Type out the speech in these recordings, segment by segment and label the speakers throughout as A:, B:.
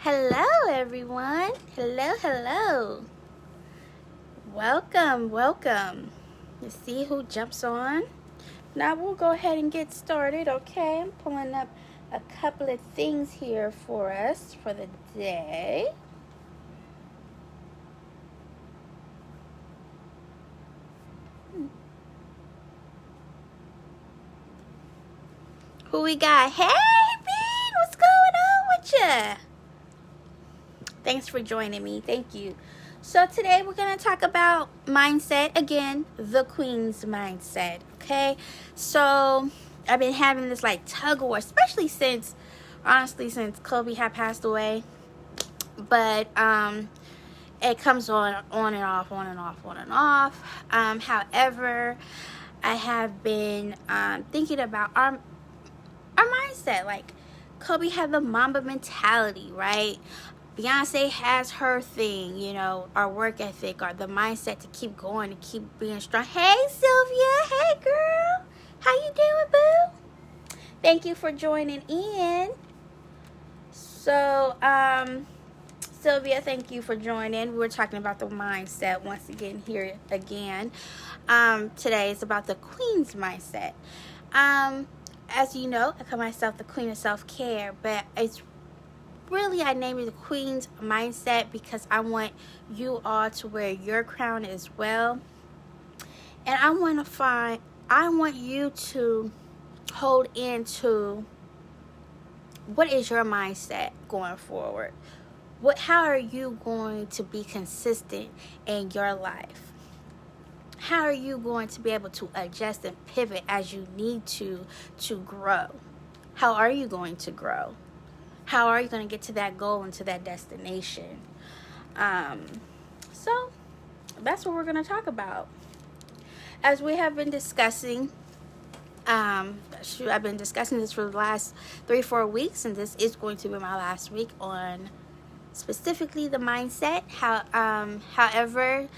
A: Hello, everyone. Hello. Welcome. Let's see who jumps on. Now we'll go ahead and get started, okay? I'm pulling up a couple of things here for us for the day. Who we got? Hey, Bean, what's going on with ya? Thanks for joining me. Thank you. So today we're going to talk about mindset. Again, the Queen's mindset, okay? So I've been having this like tug of war, especially since Kobe had passed away. But it comes on and off. However, I have been thinking about our mindset. Like, Kobe had the Mamba mentality, right? Beyonce has her thing, our work ethic, or the mindset to keep going, to keep being strong. Hey, Sylvia. Hey, girl. How you doing, boo? Thank you for joining in. So, Sylvia, thank you for joining. We're talking about the mindset once again here again. Today is about the Queen's mindset. As you know, I call myself the Queen of Self-Care, but it's really, I named it the Queen's mindset because I want you all to wear your crown as well. And I want you to hold into what is your mindset going forward. How are you going to be consistent in your life? How are you going to be able to adjust and pivot as you need to grow? How are you going to grow? How are you going to get to that goal and to that destination? So that's what we're going to talk about. As we have been discussing, I've been discussing this for the last 3-4 weeks, and this is going to be my last week on specifically the mindset. However,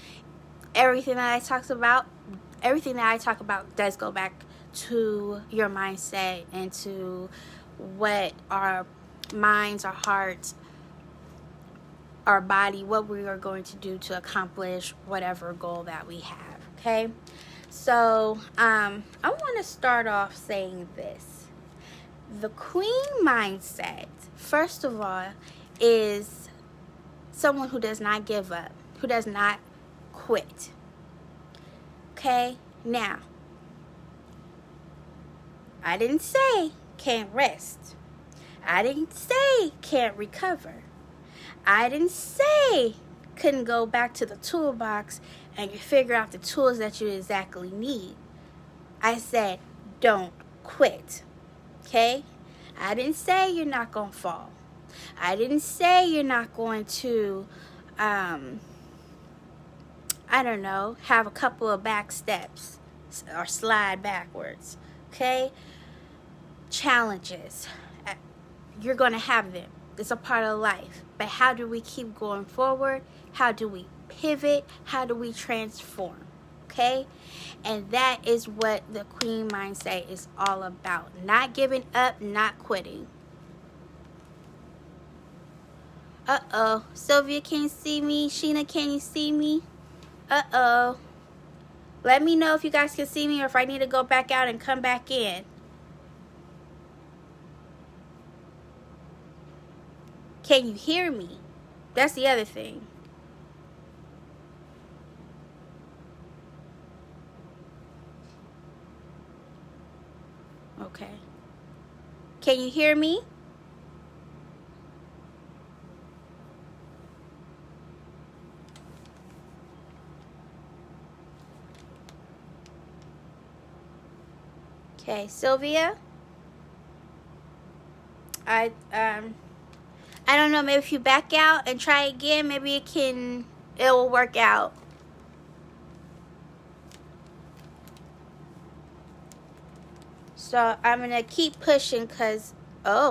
A: everything that I talk about does go back to your mindset and to what our minds, our hearts, our body, what we are going to do to accomplish whatever goal that we have. Okay, so I want to start off saying this. The Queen mindset, first of all, is someone who does not give up, who does not quit. Okay, now I didn't say can't rest. I didn't say can't recover. I didn't say couldn't go back to the toolbox and you figure out the tools that you exactly need. I said don't quit. Okay? I didn't say you're not going to fall. I didn't say you're not going to, have a couple of back steps or slide backwards. Okay? Challenges. You're going to have them. It's a part of life. But how do we keep going forward? How do we pivot? How do we transform? Okay? And that is what the Queen mindset is all about. Not giving up, not quitting. Uh-oh. Sylvia, can you see me? Sheena, can you see me? Uh-oh. Let me know if you guys can see me or if I need to go back out and come back in. Can you hear me? That's the other thing. Okay. Can you hear me? Okay, Sylvia. I don't know, maybe if you back out and try again, maybe it will work out. So I'm going to keep pushing because,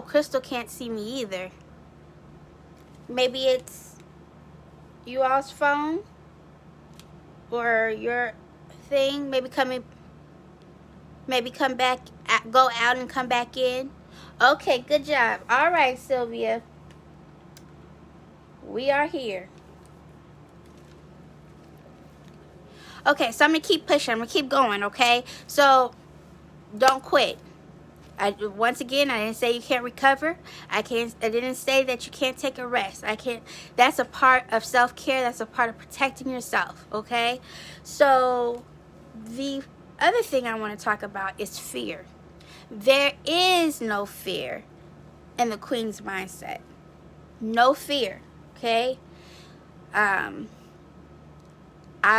A: Crystal can't see me either. Maybe it's you all's phone or your thing. Maybe come back, go out and come back in. Okay, good job. All right, Sylvia. We are here. Okay, so I'm going to keep pushing. I'm going to keep going, okay? So don't quit. Once again, I didn't say you can't recover. I didn't say that you can't take a rest. That's a part of self-care. That's a part of protecting yourself, okay? So the other thing I want to talk about is fear. There is no fear in the Queen's mindset. No fear, okay? I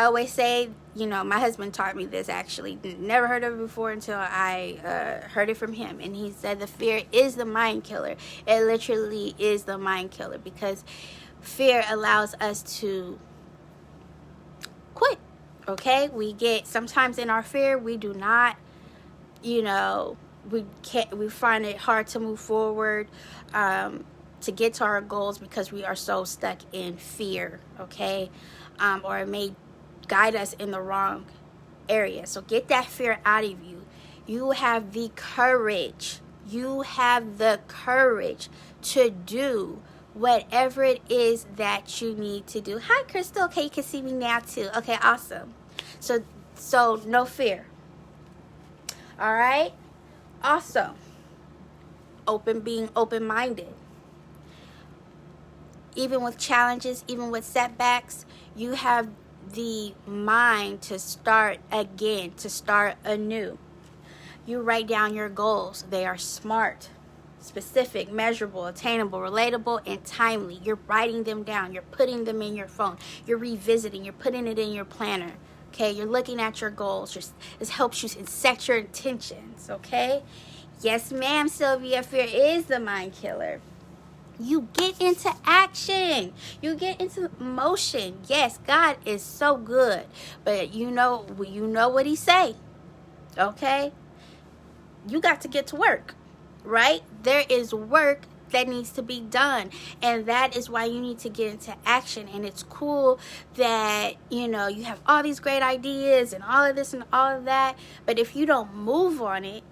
A: always say, my husband taught me this, actually. Never heard of it before until I heard it from him. And he said the fear is the mind killer. It literally is the mind killer, because fear allows us to quit, okay? Sometimes in our fear, we do not, we find it hard to move forward, to get to our goals, because we are so stuck in fear, okay? Or it may guide us in the wrong area. So get that fear out of you. You have the courage. You have the courage to do whatever it is that you need to do. Hi, Crystal. Okay, you can see me now too. Okay, awesome. So no fear. All right. Also, being open-minded. Even with challenges, even with setbacks, you have the mind to start again, to start anew. You write down your goals. They are SMART, specific, measurable, attainable, relatable, and timely. You're writing them down. You're putting them in your phone. You're revisiting. You're putting it in your planner. Okay, you're looking at your goals. This helps you set your intentions. Okay, yes, ma'am, Sylvia. Fear is the mind killer. You get into action. You get into motion. Yes, God is so good. But you know what he say. Okay? You got to get to work, right? There is work that needs to be done. And that is why you need to get into action. And it's cool that, you have all these great ideas and all of this and all of that. But if you don't move on it,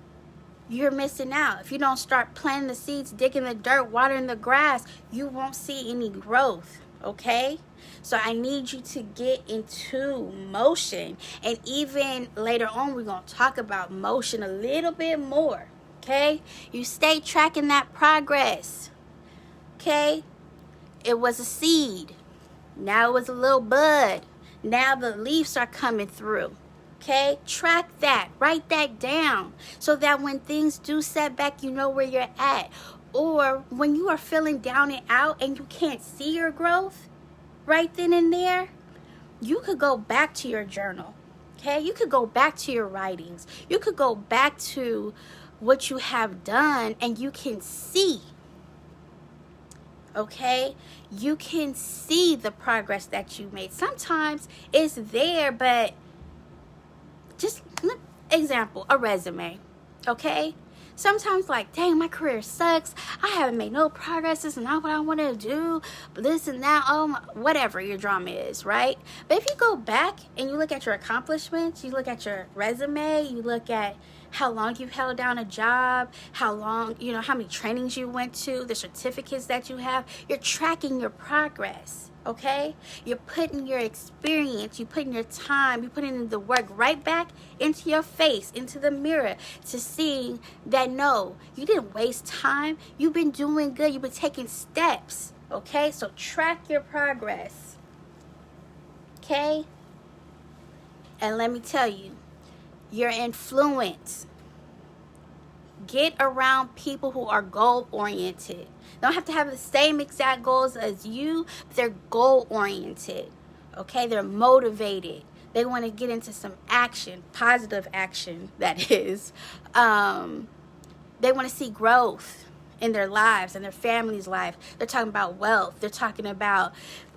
A: you're missing out. If you don't start planting the seeds, digging the dirt, watering the grass, you won't see any growth, okay? So I need you to get into motion. And even later on, we're going to talk about motion a little bit more, okay? You stay tracking that progress, okay? It was a seed. Now it was a little bud. Now the leaves are coming through. Okay, track that, write that down, so that when things do set back, you know where you're at. Or when you are feeling down and out and you can't see your growth right then and there, you could go back to your journal. Okay, you could go back to your writings. You could go back to what you have done, and you can see. Okay, you can see the progress that you made. Sometimes it's there, but just example, a resume, okay? Sometimes dang, my career sucks. I haven't made no progress. This is not what I want to do. This and that, whatever your drama is, right? But if you go back and you look at your accomplishments, you look at your resume, you look at how long you've held down a job, how long, how many trainings you went to, the certificates that you have, you're tracking your progress. Okay, you're putting your experience, you're putting your time, you're putting the work right back into your face, into the mirror, to see that no, you didn't waste time. You've been doing good. You've been taking steps. Okay, so track your progress. Okay, and let me tell you, your influence. Get around people who are goal-oriented. Don't have to have the same exact goals as you, but they're goal-oriented. Okay? They're motivated. They want to get into some action, positive action, that is. They want to see growth in their lives, in their family's life. They're talking about wealth. They're talking about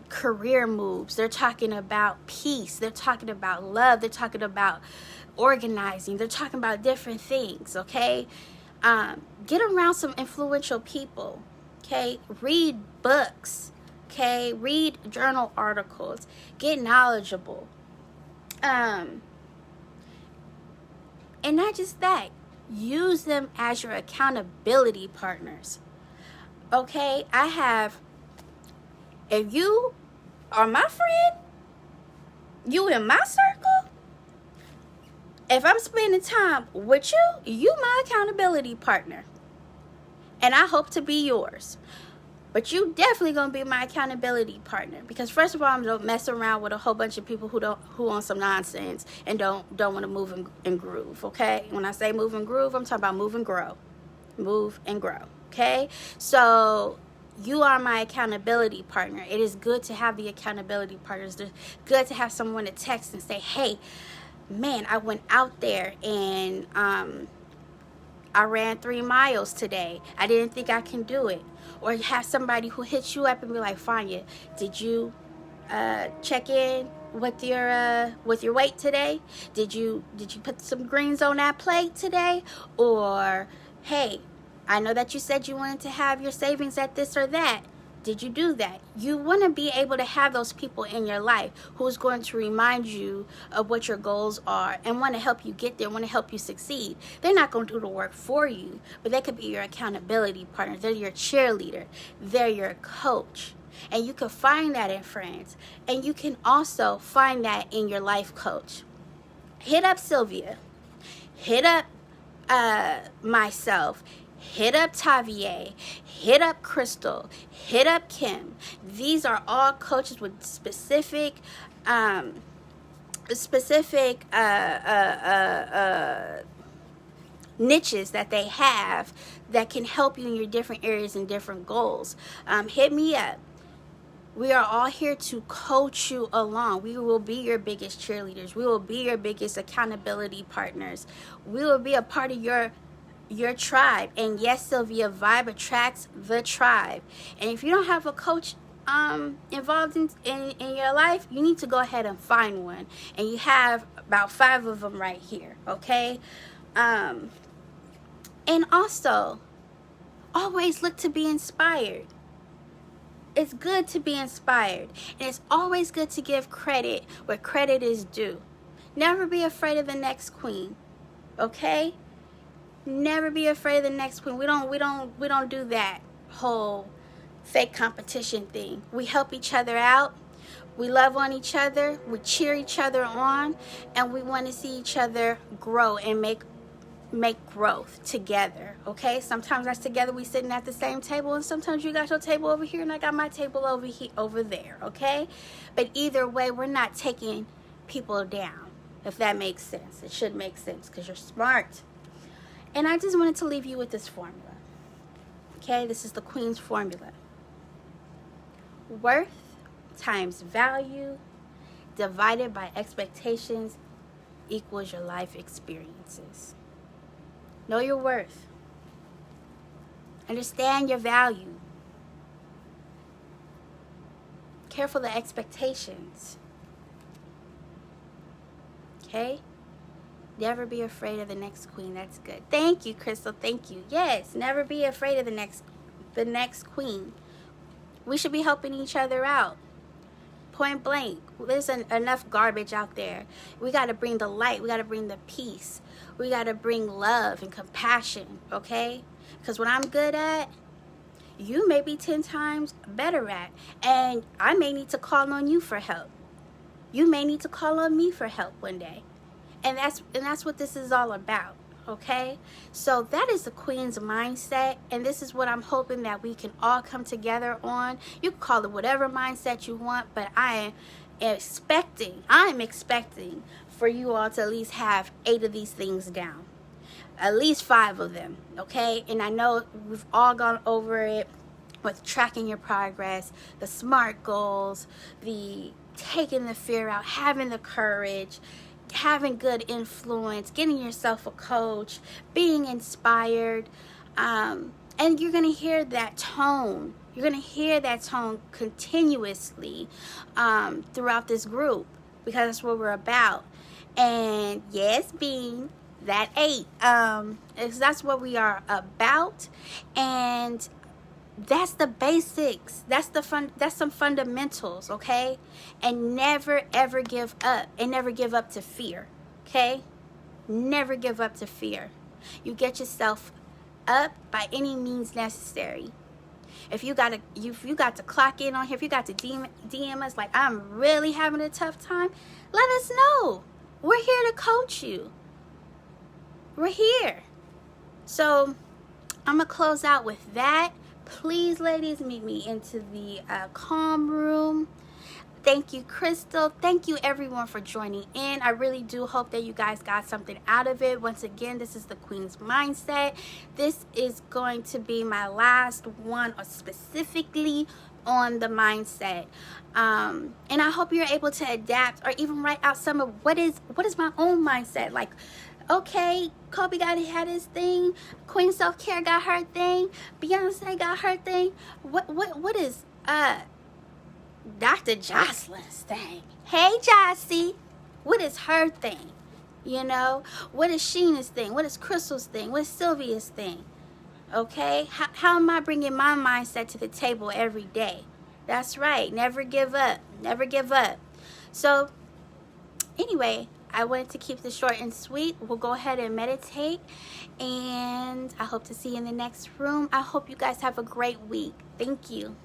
A: career moves. They're talking about peace. They're talking about love. They're talking about organizing. They're talking about different things, okay? Get around some influential people, okay? Read books, okay? Read journal articles. Get knowledgeable. And not just that, use them as your accountability partners, okay? I have If you are my friend, you in my circle, if I'm spending time with you, you my accountability partner. And I hope to be yours. But you definitely gonna be my accountability partner, because first of all, I'm gonna mess around with a whole bunch of people who on some nonsense and don't want to move and groove. Okay, when I say move and groove, I'm talking about move and grow, Okay, so you are my accountability partner. It is good to have the accountability partners. It's good to have someone to text and say, hey, man, I went out there and I ran 3 miles today. I didn't think I can do it. Or you have somebody who hits you up and be like, Fanya, did you check in with your weight today? Did you put some greens on that plate today? Or, hey, I know that you said you wanted to have your savings at this or that. Did you do that? You want to be able to have those people in your life who's going to remind you of what your goals are and want to help you get there, want to help you succeed. They're not going to do the work for you, but they could be your accountability partner. They're your cheerleader. They're your coach. And you can find that in friends. And you can also find that in your life coach. Hit up Sylvia. Hit up myself. Hit up Tavier, hit up Crystal, hit up Kim. These are all coaches with specific niches that they have that can help you in your different areas and different goals. Hit me up. We are all here to coach you along. We will be your biggest cheerleaders. We will be your biggest accountability partners. We will be a part of your tribe. And yes, Sylvia, vibe attracts the tribe. And if you don't have a coach involved in your life, you need to go ahead and find one. And you have about 5 of them right here, okay? And also, always look to be inspired. It's good to be inspired. And it's always good to give credit where credit is due. Never be afraid of the next queen, okay? Never be afraid of the next queen. We don't do that whole fake competition thing. We help each other out. We love on each other. We cheer each other on, and we want to see each other grow and make growth together. Okay? Sometimes that's together. We sitting at the same table, and sometimes you got your table over here and I got my table over there. Okay? But either way, we're not taking people down. If that makes sense, it should make sense because you're smart. And I just wanted to leave you with this formula. Okay, this is the Queen's formula. Worth times value divided by expectations equals your life experiences. Know your worth. Understand your value. Careful the expectations. Okay? Never be afraid of the next queen. That's good. Thank you, Crystal. Thank you. Yes, never be afraid of the next queen. We should be helping each other out. Point blank. There's enough garbage out there. We got to bring the light. We got to bring the peace. We got to bring love and compassion, okay? Because what I'm good at, you may be 10 times better at. And I may need to call on you for help. You may need to call on me for help one day. And that's what this is all about, okay? So that is the Queen's mindset, and this is what I'm hoping that we can all come together on. You can call it whatever mindset you want, but I'm expecting for you all to at least have 8 of these things down. At least 5 of them, okay? And I know we've all gone over it with tracking your progress, the SMART goals, the taking the fear out, having the courage, having good influence, getting yourself a coach, being inspired, and you're going to hear that tone. You're going to hear that tone continuously throughout this group, because that's what we're about. And yes, being that 8, that's what we are about, and that's the basics. That's some fundamentals, okay? And never ever give up. And never give up to fear, okay? Never give up to fear. You get yourself up by any means necessary. If you got to clock in on here, if you got to DM us like, I'm really having a tough time, let us know. We're here to coach you. We're here. So I'm going to close out with that. Please, ladies, meet me into the calm room. Thank you, Crystal. Thank you, everyone, for joining in. I really do hope that you guys got something out of it. Once again, this is the Queen's Mindset. This is going to be my last one, or specifically on the mindset. And I hope you're able to adapt or even write out some of what is my own mindset. Like, okay, Kobe had his thing. Queen Self-Care got her thing. Beyonce got her thing. What is Dr. Jocelyn's thing? Hey, Jossie, what is her thing? You know, what is Sheena's thing? What is Crystal's thing? What is Sylvia's thing? Okay, how am I bringing my mindset to the table every day? That's right. Never give up. Never give up. So anyway, I wanted to keep this short and sweet. We'll go ahead and meditate, and I hope to see you in the next room. I hope you guys have a great week. Thank you.